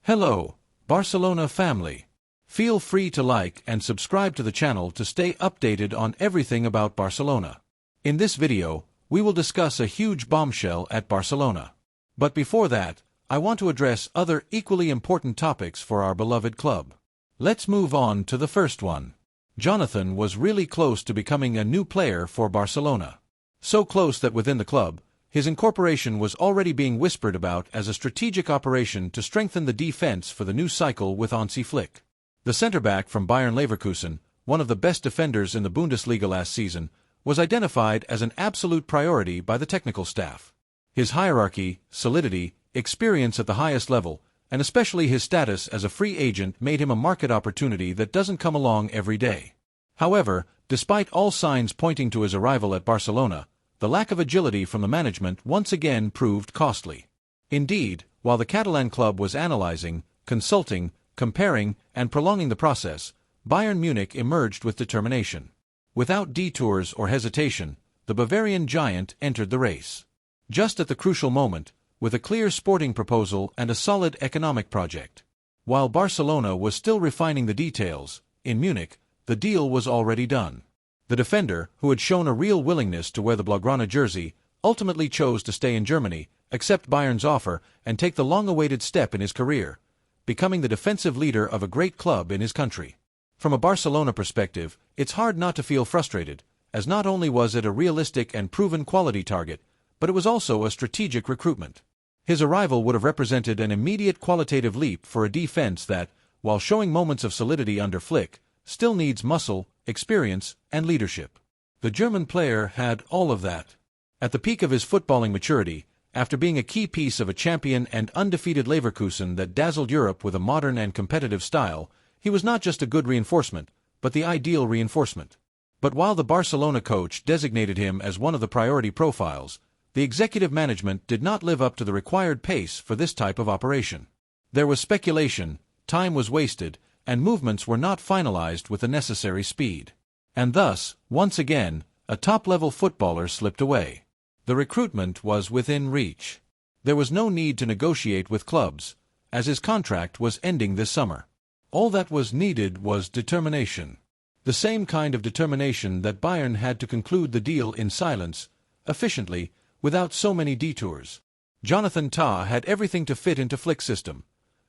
Hello, Barcelona family. Feel free to like and subscribe to the channel to stay updated on everything about Barcelona. In this video, we will discuss a huge bombshell at Barcelona. But before that, I want to address other equally important topics for our beloved club. Let's move on to the first one. Jonathan was really close to becoming a new player for Barcelona. So close that within the club, his incorporation was already being whispered about as a strategic operation to strengthen the defense for the new cycle with Ansu Fati. The centre-back from Bayern Leverkusen, one of the best defenders in the Bundesliga last season, was identified as an absolute priority by the technical staff. His hierarchy, solidity, experience at the highest level, and especially his status as a free agent made him a market opportunity that doesn't come along every day. However, despite all signs pointing to his arrival at Barcelona, the lack of agility from the management once again proved costly. Indeed, while the Catalan club was analyzing, consulting, comparing, and prolonging the process, Bayern Munich emerged with determination. Without detours or hesitation, the Bavarian giant entered the race. Just at the crucial moment, with a clear sporting proposal and a solid economic project. While Barcelona was still refining the details, in Munich, the deal was already done. The defender, who had shown a real willingness to wear the Blaugrana jersey, ultimately chose to stay in Germany, accept Bayern's offer, and take the long-awaited step in his career, becoming the defensive leader of a great club in his country. From a Barcelona perspective, it's hard not to feel frustrated, as not only was it a realistic and proven quality target, but it was also a strategic recruitment. His arrival would have represented an immediate qualitative leap for a defense that, while showing moments of solidity under Flick, still needs muscle, experience, and leadership. The German player had all of that. At the peak of his footballing maturity, after being a key piece of a champion and undefeated Leverkusen that dazzled Europe with a modern and competitive style, he was not just a good reinforcement, but the ideal reinforcement. But while the Barcelona coach designated him as one of the priority profiles, the executive management did not live up to the required pace for this type of operation. There was speculation, time was wasted, and movements were not finalized with the necessary speed. And thus, once again, a top-level footballer slipped away. The recruitment was within reach. There was no need to negotiate with clubs, as his contract was ending this summer. All that was needed was determination. The same kind of determination that Bayern had to conclude the deal in silence, efficiently, without so many detours. Jonathan Tah had everything to fit into Flick's system: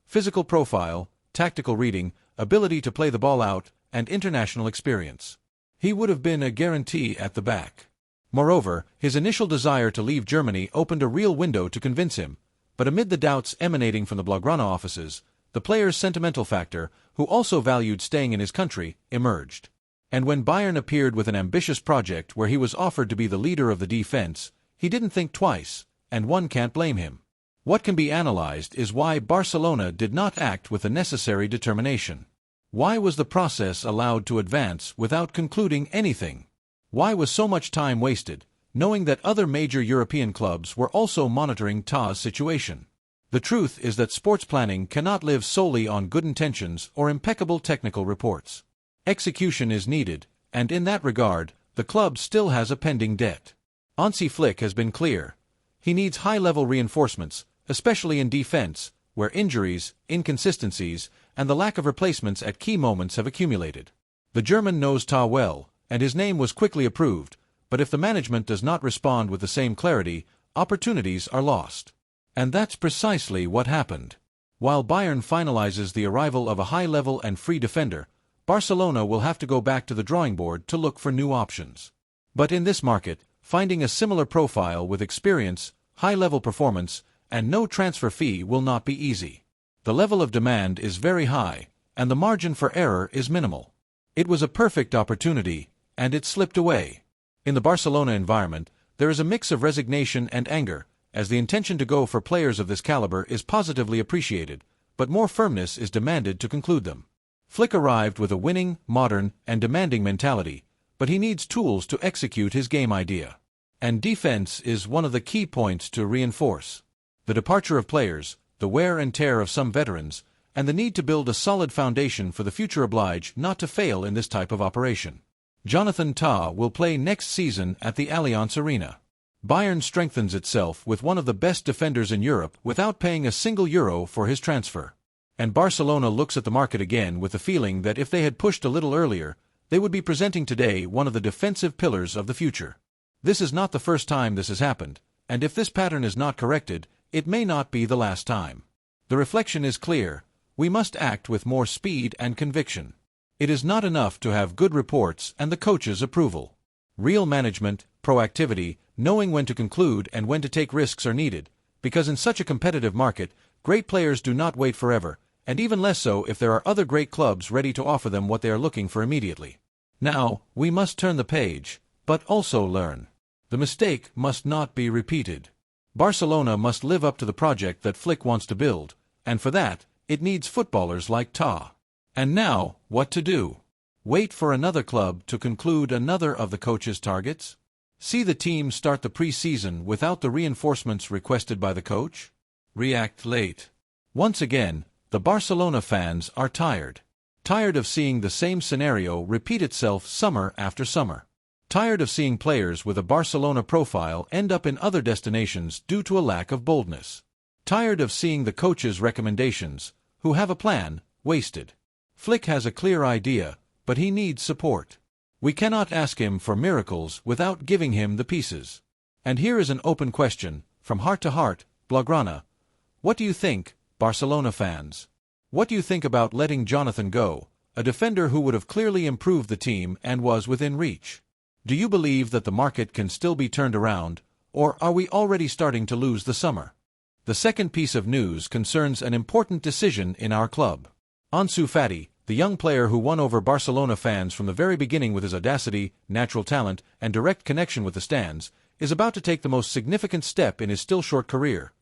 physical profile, tactical reading, ability to play the ball out, and international experience. He would have been a guarantee at the back. Moreover, his initial desire to leave Germany opened a real window to convince him, but amid the doubts emanating from the Blaugrana offices, the player's sentimental factor, who also valued staying in his country, emerged. And when Bayern appeared with an ambitious project where he was offered to be the leader of the defense, he didn't think twice, and one can't blame him. What can be analyzed is why Barcelona did not act with the necessary determination. Why was the process allowed to advance without concluding anything? Why was so much time wasted, knowing that other major European clubs were also monitoring Tah's situation? The truth is that sports planning cannot live solely on good intentions or impeccable technical reports. Execution is needed, and in that regard, the club still has a pending debt. Ansu Fati has been clear. He needs high-level reinforcements, especially in defense, where injuries, inconsistencies, and the lack of replacements at key moments have accumulated. The German knows Tah well, and his name was quickly approved, but if the management does not respond with the same clarity, opportunities are lost. And that's precisely what happened. While Bayern finalizes the arrival of a high-level and free defender, Barcelona will have to go back to the drawing board to look for new options. But in this market, finding a similar profile with experience, high-level performance, and no transfer fee will not be easy. The level of demand is very high, and the margin for error is minimal. It was a perfect opportunity, and it slipped away. In the Barcelona environment, there is a mix of resignation and anger, as the intention to go for players of this caliber is positively appreciated, but more firmness is demanded to conclude them. Flick arrived with a winning, modern, and demanding mentality, but he needs tools to execute his game idea. And defense is one of the key points to reinforce. The departure of players, the wear and tear of some veterans, and the need to build a solid foundation for the future oblige not to fail in this type of operation. Jonathan Tah will play next season at the Allianz Arena. Bayern strengthens itself with one of the best defenders in Europe without paying a single euro for his transfer. And Barcelona looks at the market again with the feeling that if they had pushed a little earlier, they would be presenting today one of the defensive pillars of the future. This is not the first time this has happened, and if this pattern is not corrected, it may not be the last time. The reflection is clear: we must act with more speed and conviction. It is not enough to have good reports and the coach's approval. Real management, proactivity, knowing when to conclude and when to take risks are needed, because in such a competitive market, great players do not wait forever, and even less so if there are other great clubs ready to offer them what they are looking for immediately. Now, we must turn the page, but also learn. The mistake must not be repeated. Barcelona must live up to the project that Flick wants to build, and for that, it needs footballers like Ta. And now, what to do? Wait for another club to conclude another of the coach's targets? See the team start the pre-season without the reinforcements requested by the coach? React late. Once again, the Barcelona fans are tired. Tired of seeing the same scenario repeat itself summer after summer. Tired of seeing players with a Barcelona profile end up in other destinations due to a lack of boldness. Tired of seeing the coach's recommendations, who have a plan, wasted. Flick has a clear idea, but he needs support. We cannot ask him for miracles without giving him the pieces. And here is an open question, from heart to heart, Blaugrana. What do you think, Barcelona fans? What do you think about letting Jonathan go, a defender who would have clearly improved the team and was within reach? Do you believe that the market can still be turned around, or are we already starting to lose the summer? The second piece of news concerns an important decision in our club. Ansu Fati, the young player who won over Barcelona fans from the very beginning with his audacity, natural talent, and direct connection with the stands, is about to take the most significant step in his still short career.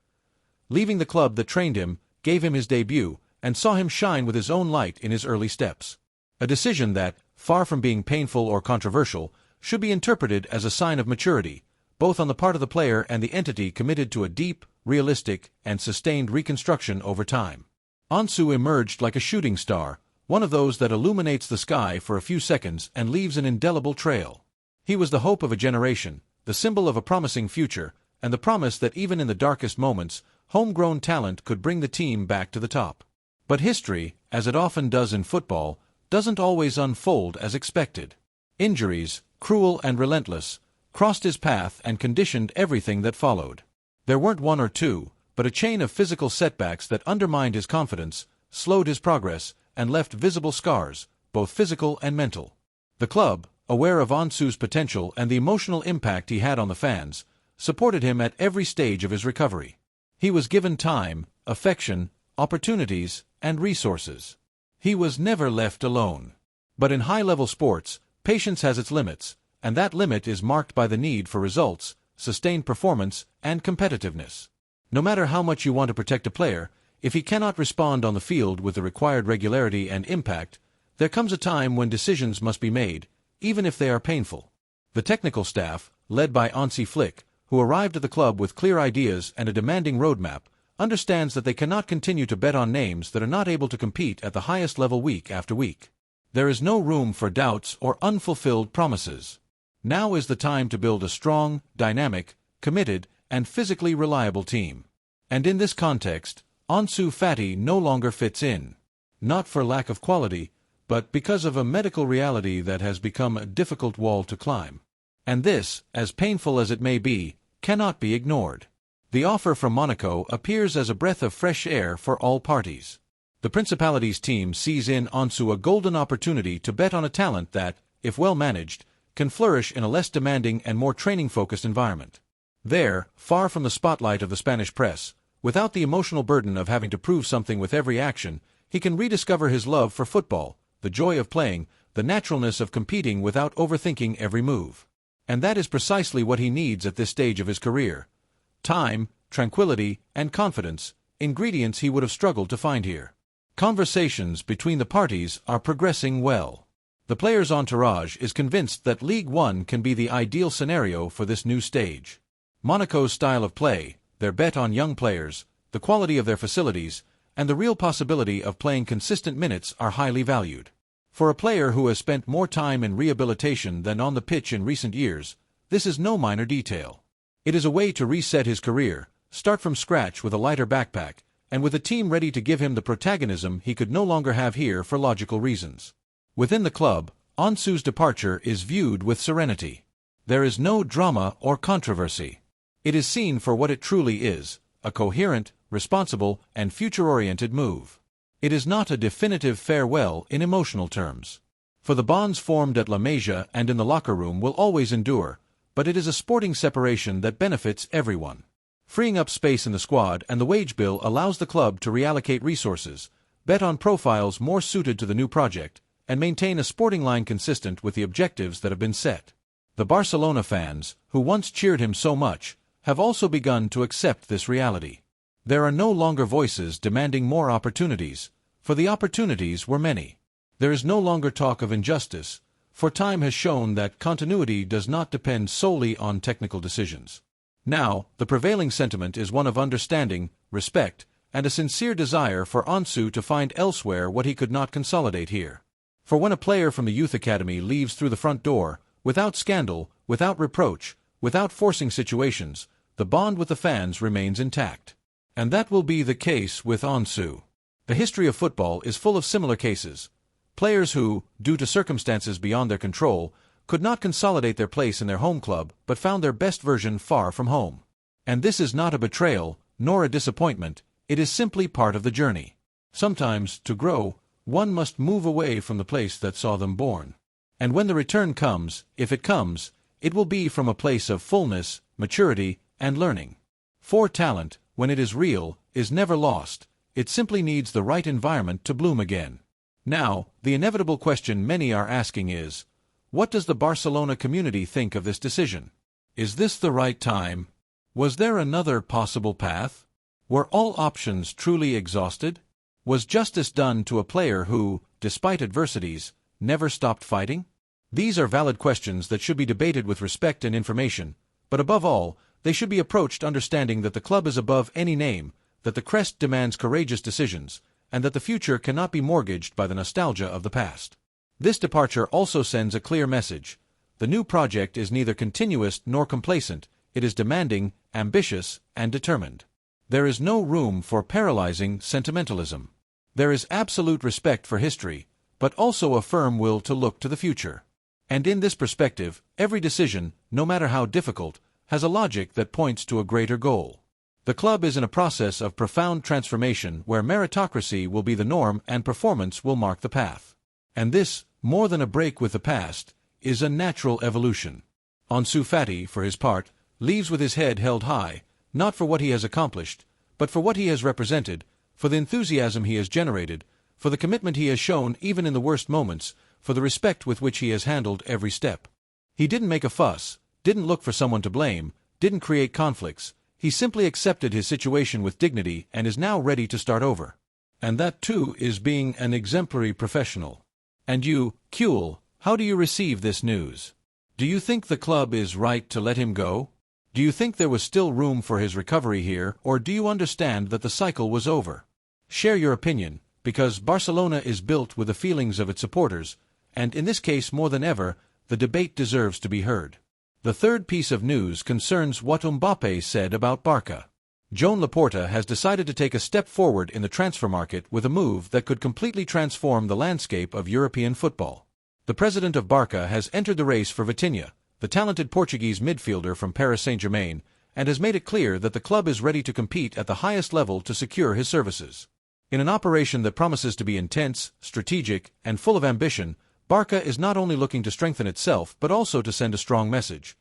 Leaving the club that trained him, gave him his debut, and saw him shine with his own light in his early steps. A decision that, far from being painful or controversial, should be interpreted as a sign of maturity, both on the part of the player and the entity committed to a deep, realistic, and sustained reconstruction over time. Ansu emerged like a shooting star, one of those that illuminates the sky for a few seconds and leaves an indelible trail. He was the hope of a generation, the symbol of a promising future, and the promise that even in the darkest moments, homegrown talent could bring the team back to the top. But history, as it often does in football, doesn't always unfold as expected. Injuries, cruel and relentless, crossed his path and conditioned everything that followed. There weren't one or two, but a chain of physical setbacks that undermined his confidence, slowed his progress, and left visible scars, both physical and mental. The club, aware of Ansu's potential and the emotional impact he had on the fans, supported him at every stage of his recovery. He was given time, affection, opportunities, and resources. He was never left alone. But in high-level sports, patience has its limits, and that limit is marked by the need for results, sustained performance, and competitiveness. No matter how much you want to protect a player, if he cannot respond on the field with the required regularity and impact, there comes a time when decisions must be made, even if they are painful. The technical staff, led by Hansi Flick, who arrived at the club with clear ideas and a demanding roadmap, understands that they cannot continue to bet on names that are not able to compete at the highest level week after week. There is no room for doubts or unfulfilled promises. Now is the time to build a strong, dynamic, committed, and physically reliable team. And in this context, Ansu Fati no longer fits in. Not for lack of quality, but because of a medical reality that has become a difficult wall to climb. And this, as painful as it may be, cannot be ignored. The offer from Monaco appears as a breath of fresh air for all parties. The Principalities team sees in Ansu a golden opportunity to bet on a talent that, if well managed, can flourish in a less demanding and more training-focused environment. There, far from the spotlight of the Spanish press, without the emotional burden of having to prove something with every action, he can rediscover his love for football, the joy of playing, the naturalness of competing without overthinking every move. And that is precisely what he needs at this stage of his career. Time, tranquility, and confidence, ingredients he would have struggled to find here. Conversations between the parties are progressing well. The player's entourage is convinced that League One can be the ideal scenario for this new stage. Monaco's style of play, their bet on young players, the quality of their facilities, and the real possibility of playing consistent minutes are highly valued. For a player who has spent more time in rehabilitation than on the pitch in recent years, this is no minor detail. It is a way to reset his career, start from scratch with a lighter backpack, and with a team ready to give him the protagonism he could no longer have here for logical reasons. Within the club, Ansu's departure is viewed with serenity. There is no drama or controversy. It is seen for what it truly is, a coherent, responsible, and future-oriented move. It is not a definitive farewell in emotional terms. For the bonds formed at La Masia and in the locker room will always endure, but it is a sporting separation that benefits everyone. Freeing up space in the squad and the wage bill allows the club to reallocate resources, bet on profiles more suited to the new project, and maintain a sporting line consistent with the objectives that have been set. The Barcelona fans, who once cheered him so much, have also begun to accept this reality. There are no longer voices demanding more opportunities, for the opportunities were many. There is no longer talk of injustice, for time has shown that continuity does not depend solely on technical decisions. Now, the prevailing sentiment is one of understanding, respect, and a sincere desire for Ansu to find elsewhere what he could not consolidate here. For when a player from the youth academy leaves through the front door, without scandal, without reproach, without forcing situations, the bond with the fans remains intact. And that will be the case with Ansu. The history of football is full of similar cases. Players who, due to circumstances beyond their control, could not consolidate their place in their home club but found their best version far from home. And this is not a betrayal, nor a disappointment, it is simply part of the journey. Sometimes, to grow, one must move away from the place that saw them born. And when the return comes, if it comes, it will be from a place of fullness, maturity, and learning. For talent, when it is real, is never lost, it simply needs the right environment to bloom again. Now, the inevitable question many are asking is, what does the Barcelona community think of this decision? Is this the right time? Was there another possible path? Were all options truly exhausted? Was justice done to a player who, despite adversities, never stopped fighting? These are valid questions that should be debated with respect and information, but above all, they should be approached understanding that the club is above any name, that the crest demands courageous decisions, and that the future cannot be mortgaged by the nostalgia of the past. This departure also sends a clear message. The new project is neither continuous nor complacent, it is demanding, ambitious, and determined. There is no room for paralyzing sentimentalism. There is absolute respect for history, but also a firm will to look to the future. And in this perspective, every decision, no matter how difficult, has a logic that points to a greater goal. The club is in a process of profound transformation where meritocracy will be the norm and performance will mark the path. And this, more than a break with the past, is a natural evolution. Ansu Fati, for his part, leaves with his head held high, not for what he has accomplished, but for what he has represented, for the enthusiasm he has generated, for the commitment he has shown even in the worst moments, for the respect with which he has handled every step. He didn't make a fuss, didn't look for someone to blame, didn't create conflicts. He simply accepted his situation with dignity and is now ready to start over. And that too is being an exemplary professional. And you, Kuhl, how do you receive this news? Do you think the club is right to let him go? Do you think there was still room for his recovery here, or do you understand that the cycle was over? Share your opinion, because Barcelona is built with the feelings of its supporters, and in this case more than ever, the debate deserves to be heard. The third piece of news concerns what Mbappé said about Barca. Joan Laporta has decided to take a step forward in the transfer market with a move that could completely transform the landscape of European football. The president of Barca has entered the race for Vitinha, the talented Portuguese midfielder from Paris Saint-Germain, and has made it clear that the club is ready to compete at the highest level to secure his services. In an operation that promises to be intense, strategic, and full of ambition, Barca is not only looking to strengthen itself but also to send a strong message.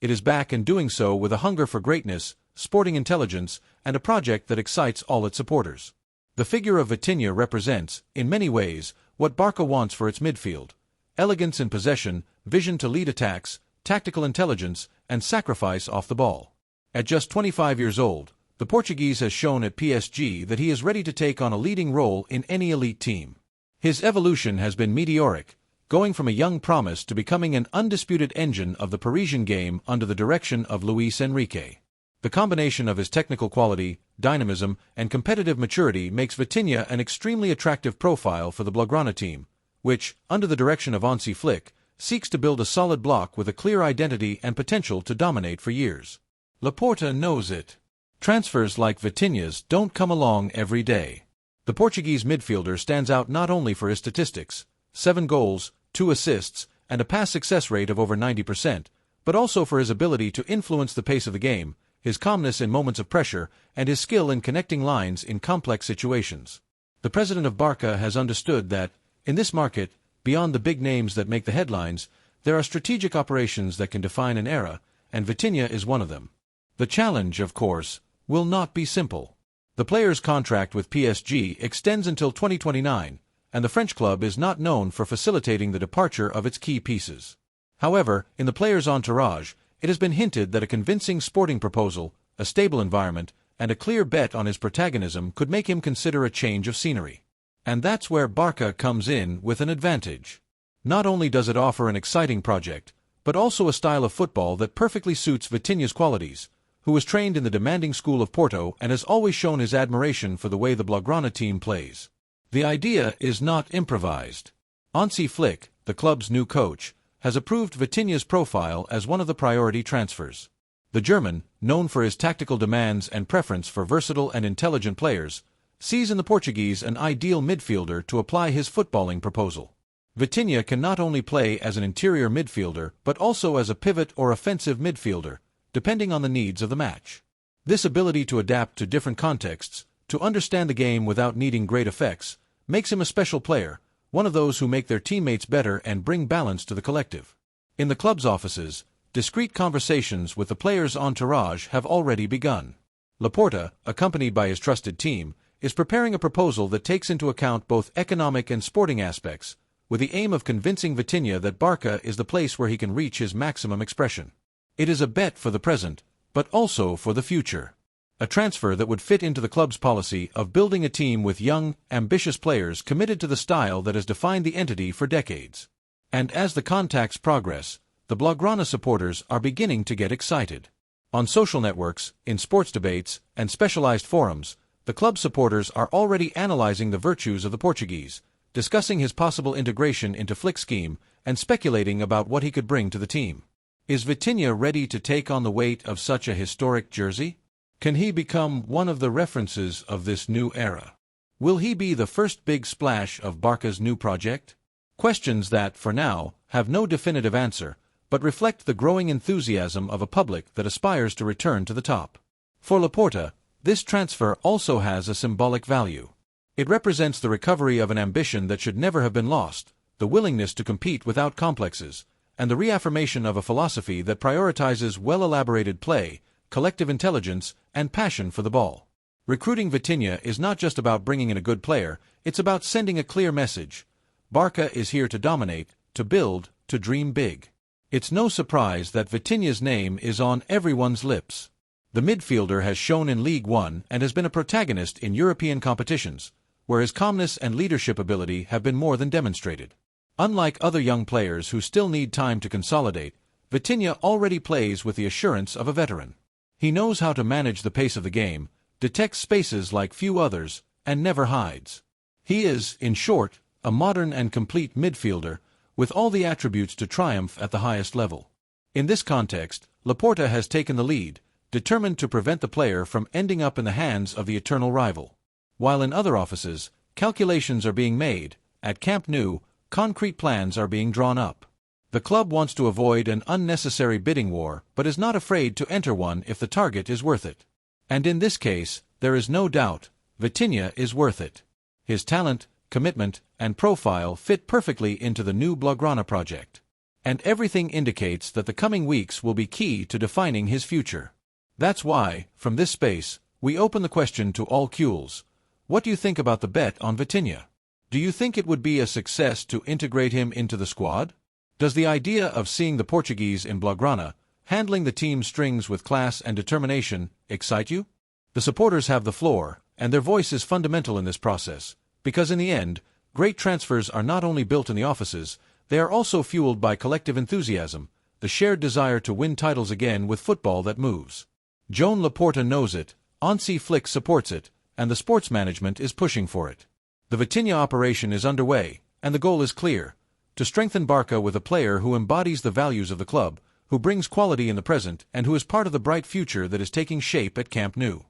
It is back and doing so with a hunger for greatness, sporting intelligence, and a project that excites all its supporters. The figure of Vitinha represents, in many ways, what Barca wants for its midfield: elegance in possession, vision to lead attacks, tactical intelligence, and sacrifice off the ball. At just 25 years old, the Portuguese has shown at PSG that he is ready to take on a leading role in any elite team. His evolution has been meteoric, going from a young promise to becoming an undisputed engine of the Parisian game under the direction of Luis Enrique. The combination of his technical quality, dynamism, and competitive maturity makes Vitinha an extremely attractive profile for the Blaugrana team, which, under the direction of Hansi Flick, seeks to build a solid block with a clear identity and potential to dominate for years. Laporta knows it. Transfers like Vitinha's don't come along every day. The Portuguese midfielder stands out not only for his statistics, 7 goals, 2 assists, and a pass success rate of over 90%, but also for his ability to influence the pace of the game, his calmness in moments of pressure, and his skill in connecting lines in complex situations. The president of Barça has understood that, in this market, beyond the big names that make the headlines, there are strategic operations that can define an era, and Vitinha is one of them. The challenge, of course, will not be simple. The player's contract with PSG extends until 2029, and the French club is not known for facilitating the departure of its key pieces. However, in the player's entourage, it has been hinted that a convincing sporting proposal, a stable environment, and a clear bet on his protagonism could make him consider a change of scenery. And that's where Barça comes in with an advantage. Not only does it offer an exciting project, but also a style of football that perfectly suits Vitinha's qualities, who was trained in the demanding school of Porto and has always shown his admiration for the way the Blaugrana team plays. The idea is not improvised. Ansu Fati, the club's new coach, has approved Vitinha's profile as one of the priority transfers. The German, known for his tactical demands and preference for versatile and intelligent players, sees in the Portuguese an ideal midfielder to apply his footballing proposal. Vitinha can not only play as an interior midfielder but also as a pivot or offensive midfielder, depending on the needs of the match. This ability to adapt to different contexts, to understand the game without needing great effects, makes him a special player, one of those who make their teammates better and bring balance to the collective. In the club's offices, discreet conversations with the player's entourage have already begun. Laporta, accompanied by his trusted team, is preparing a proposal that takes into account both economic and sporting aspects, with the aim of convincing Vitinha that Barça is the place where he can reach his maximum expression. It is a bet for the present, but also for the future. A transfer that would fit into the club's policy of building a team with young, ambitious players committed to the style that has defined the entity for decades. And as the contacts progress, the Blaugrana supporters are beginning to get excited. On social networks, in sports debates, and specialized forums, the club supporters are already analyzing the virtues of the Portuguese, discussing his possible integration into Flick's scheme, and speculating about what he could bring to the team. Is Vitinha ready to take on the weight of such a historic jersey? Can he become one of the references of this new era? Will he be the first big splash of Barca's new project? Questions that, for now, have no definitive answer, but reflect the growing enthusiasm of a public that aspires to return to the top. For Laporta, this transfer also has a symbolic value. It represents the recovery of an ambition that should never have been lost, the willingness to compete without complexes, and the reaffirmation of a philosophy that prioritizes well-elaborated play, collective intelligence, and passion for the ball. Recruiting Vitinha is not just about bringing in a good player, it's about sending a clear message. Barça is here to dominate, to build, to dream big. It's no surprise that Vitinha's name is on everyone's lips. The midfielder has shown in League One and has been a protagonist in European competitions, where his calmness and leadership ability have been more than demonstrated. Unlike other young players who still need time to consolidate, Vitinha already plays with the assurance of a veteran. He knows how to manage the pace of the game, detects spaces like few others, and never hides. He is, in short, a modern and complete midfielder, with all the attributes to triumph at the highest level. In this context, Laporta has taken the lead, determined to prevent the player from ending up in the hands of the eternal rival. While in other offices, calculations are being made, at Camp Nou, concrete plans are being drawn up. The club wants to avoid an unnecessary bidding war, but is not afraid to enter one if the target is worth it. And in this case, there is no doubt, Vitinha is worth it. His talent, commitment, and profile fit perfectly into the new Blaugrana project. And everything indicates that the coming weeks will be key to defining his future. That's why, from this space, we open the question to all Qs. What do you think about the bet on Vitinha? Do you think it would be a success to integrate him into the squad? Does the idea of seeing the Portuguese in Blaugrana, handling the team's strings with class and determination, excite you? The supporters have the floor, and their voice is fundamental in this process, because in the end, great transfers are not only built in the offices, they are also fueled by collective enthusiasm, the shared desire to win titles again with football that moves. Joan Laporta knows it, Ansu Fati supports it, and the sports management is pushing for it. The Vitinha operation is underway, and the goal is clear: to strengthen Barça with a player who embodies the values of the club, who brings quality in the present, and who is part of the bright future that is taking shape at Camp Nou.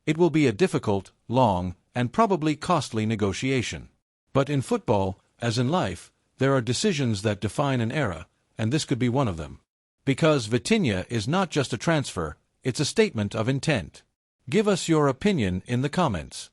It will be a difficult, long, and probably costly negotiation. But in football, as in life, there are decisions that define an era, and this could be one of them. Because Vitinha is not just a transfer, it's a statement of intent. Give us your opinion in the comments.